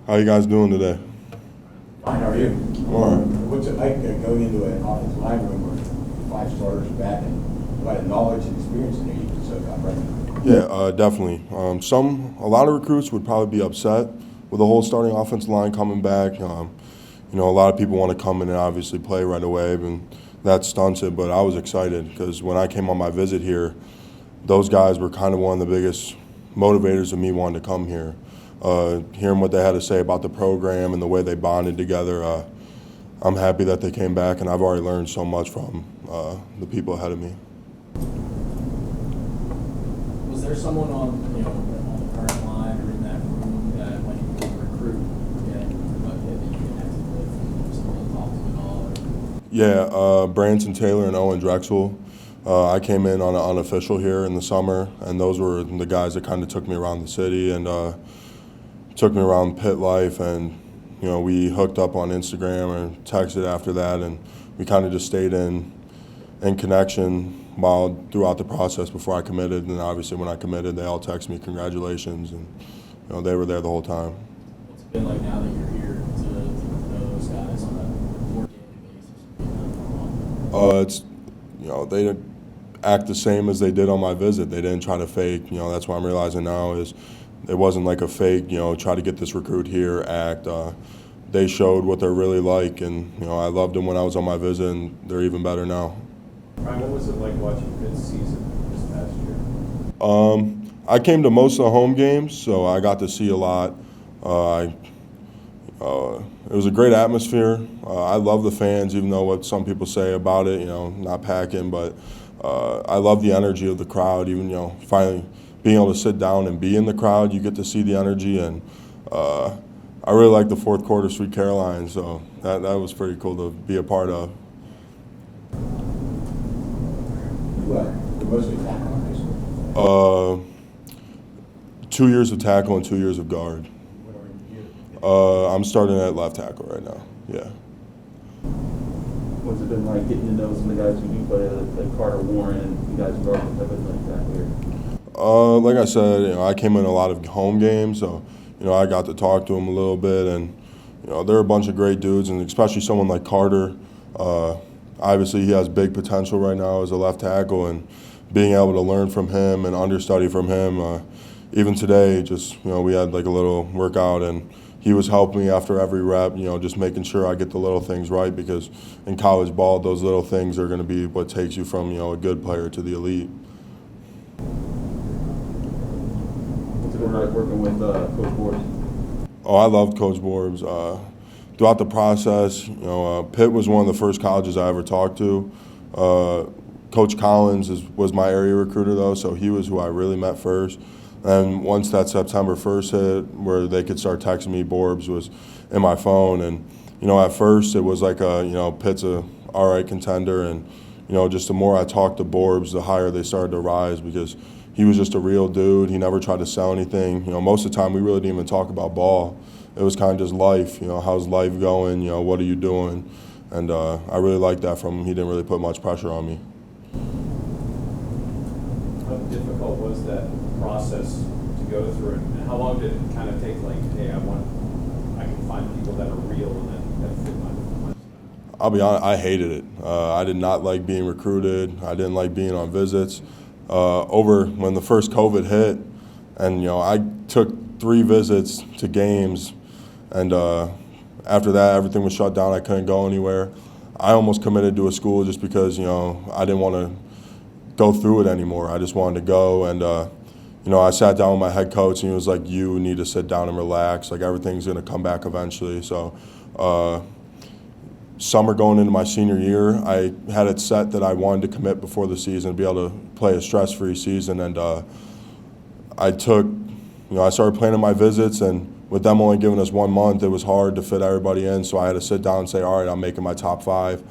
How you guys doing today? Fine, how are you? All right. What's it like going into an offensive line room where 5 starters are back and what knowledge and experience that you can soak up right now? Yeah, definitely. A lot of recruits would probably be upset with the whole starting offensive line coming back. A lot of people want to come in and obviously play right away, and that stunts it. But I was excited because when I came on my visit here, those guys were kind of one of the biggest motivators of me wanting to come here. Hearing what they had to say about the program and the way they bonded together, I'm happy that they came back, and I've already learned so much from the people ahead of me. Was there someone on the current line or in that room that when you were a recruit that you connected with, someone to talk to at all? Yeah, Branson Taylor and Owen Drexel. I came in on an unofficial here in the summer, and those were the guys that kind of took me around the city and took me around Pitt life, and we hooked up on Instagram and texted after that, and we kind of just stayed in connection throughout the process before I committed, and obviously when I committed, they all texted me congratulations, and they were there the whole time. What's it been like now that you're here to know those guys on a more daily basis? They didn't act the same as they did on my visit. They didn't try to fake. That's what I'm realizing now is it wasn't like a fake. Try to get this recruit here act. They showed what they're really like, and I loved them when I was on my visit, and they're even better now. Ryan, what was it like watching Pitt's season this past year? I came to most of the home games, so I got to see a lot. It was a great atmosphere. I love the fans, even though what some people say about it, not packing, but I love the energy of the crowd. Even, finally being able to sit down and be in the crowd, you get to see the energy, and I really like the fourth quarter Sweet Caroline, so that was pretty cool to be a part of. You're mostly tackle in high school. 2 years of tackle and 2 years of guard. What are you? I'm starting at left tackle right now. Yeah. What's it been like getting to know some of the guys who do play, like Carter Warren and the guys who guard the type of like tackle here? Like I said, I came in a lot of home games, so I got to talk to them a little bit, and they're a bunch of great dudes, and especially someone like Carter. Obviously, he has big potential right now as a left tackle, and being able to learn from him and understudy from him. Even today, just we had like a little workout, and he was helping me after every rep. Just making sure I get the little things right, because in college ball, those little things are going to be what takes you from a good player to the elite. What's it been like working with Coach Boers? Oh, I loved Coach Boers. Throughout the process, Pitt was one of the first colleges I ever talked to. Coach Collins was my area recruiter, though, so he was who I really met first. And once that September 1st hit, where they could start texting me, Borbs was in my phone. And, at first it was like, Pitt's a all right contender. And, just the more I talked to Borbs, the higher they started to rise, because he was just a real dude. He never tried to sell anything. Most of the time we really didn't even talk about ball. It was kind of just life. How's life going? What are you doing? And I really liked that from him. He didn't really put much pressure on me. How difficult was that process to go through, and how long did it kind of take? Like, hey, I can find people that are real and that fit my. I'll be honest, I hated it. I did not like being recruited. I didn't like being on visits. Over when the first COVID hit, and I took 3 visits to games, and after that everything was shut down. I couldn't go anywhere. I almost committed to a school just because I didn't want to go through it anymore. I just wanted to go, and I sat down with my head coach, and he was like, "You need to sit down and relax. Like, everything's going to come back eventually." So, summer going into my senior year, I had it set that I wanted to commit before the season, be able to play a stress-free season, and I started planning my visits, and with them only giving us 1 month, it was hard to fit everybody in. So I had to sit down and say, all right, I'm making my top 5.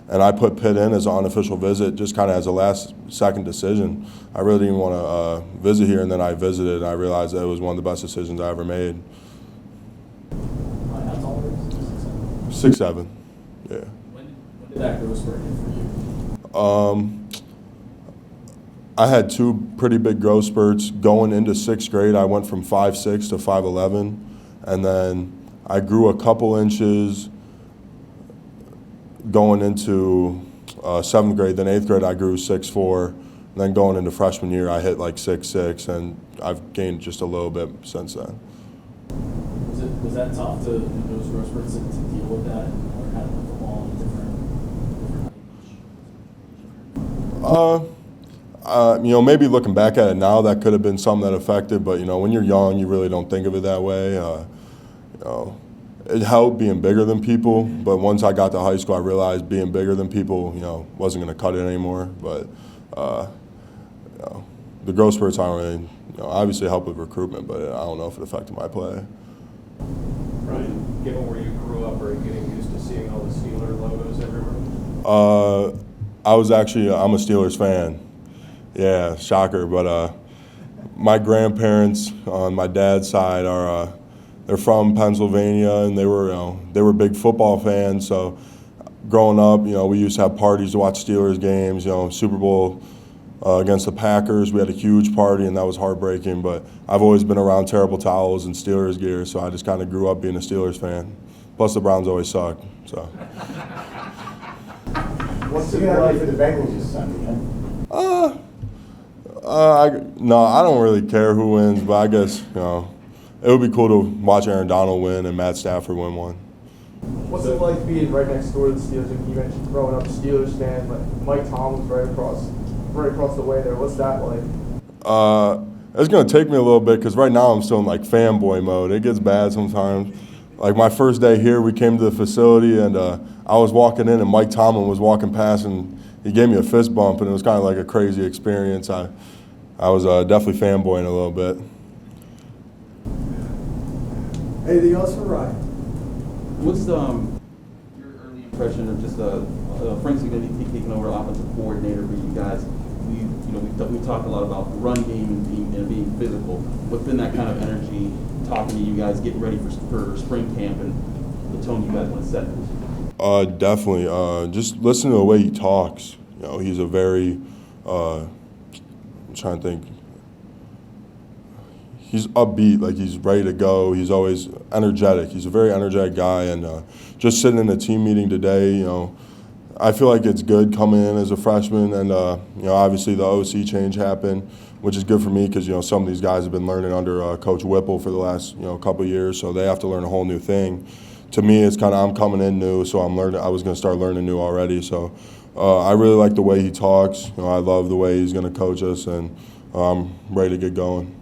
And I put Pitt in as an unofficial visit, just kind of as a last-second decision. I really didn't want to visit here, and then I visited, and I realized that it was one of the best decisions I ever made. How tall are you? 6'7". Yeah. When did that growth spurt hit for you? I had 2 pretty big growth spurts. Going into 6th grade, I went from 5'6" to 5'11", and then I grew a couple inches going into 7th grade. Then 8th grade, I grew 6'4". Then going into freshman year, I hit like 6'6", and I've gained just a little bit since then. Was that tough to in those growth spurts to deal with that and learn how to put the ball in different You know, maybe looking back at it now, that could have been something that affected. But you know, when you're young, you really don't think of it that way. You know, it helped being bigger than people. But once I got to high school, I realized being bigger than people, you know, wasn't going to cut it anymore. But you know, the growth spurts aren't really, you know, obviously help with recruitment, but I don't know if it affected my play. Ryan, given where you grew up, are you getting used to seeing all the Steeler logos everywhere? I'm a Steelers fan. Yeah, shocker. But my grandparents on my dad's side are they're from Pennsylvania, and they were big football fans. So growing up, you know, we used to have parties to watch Steelers games. You know, Super Bowl against the Packers, we had a huge party, and that was heartbreaking. But I've always been around terrible towels and Steelers gear, so I just kind of grew up being a Steelers fan. Plus, the Browns always suck. So. What's it like for the Bengals this Sunday, huh? No, I don't really care who wins, but I guess, you know, it would be cool to watch Aaron Donald win and Matt Stafford win one. What's it like being right next door to the Steelers? Like you mentioned growing up a Steelers fan, but Mike Tomlin's right across the way there. What's that like? It's going to take me a little bit because right now I'm still in like fanboy mode. It gets bad sometimes. Like my first day here, we came to the facility and I was walking in and Mike Tomlin was walking past and he gave me a fist bump, and it was kind of like a crazy experience. I was definitely fanboying a little bit. Anything else for Ryan? What's your early impression of just Frank's going to be taking over offensive coordinator for you guys? We talked a lot about the run game and being physical. What's been that kind of energy talking to you guys, getting ready for spring camp, and the tone you guys want to set? Definitely. Just listen to the way he talks. You know, he's a very, I'm trying to think. He's upbeat, like he's ready to go. He's always energetic. He's a very energetic guy, and just sitting in a team meeting today, you know, I feel like it's good coming in as a freshman, and you know, obviously the OC change happened, which is good for me because you know some of these guys have been learning under Coach Whipple for the last couple of years, so they have to learn a whole new thing. To me, it's kind of I'm coming in new, so I'm learning. I was going to start learning new already, so I really like the way he talks. You know, I love the way he's going to coach us, and I'm ready to get going.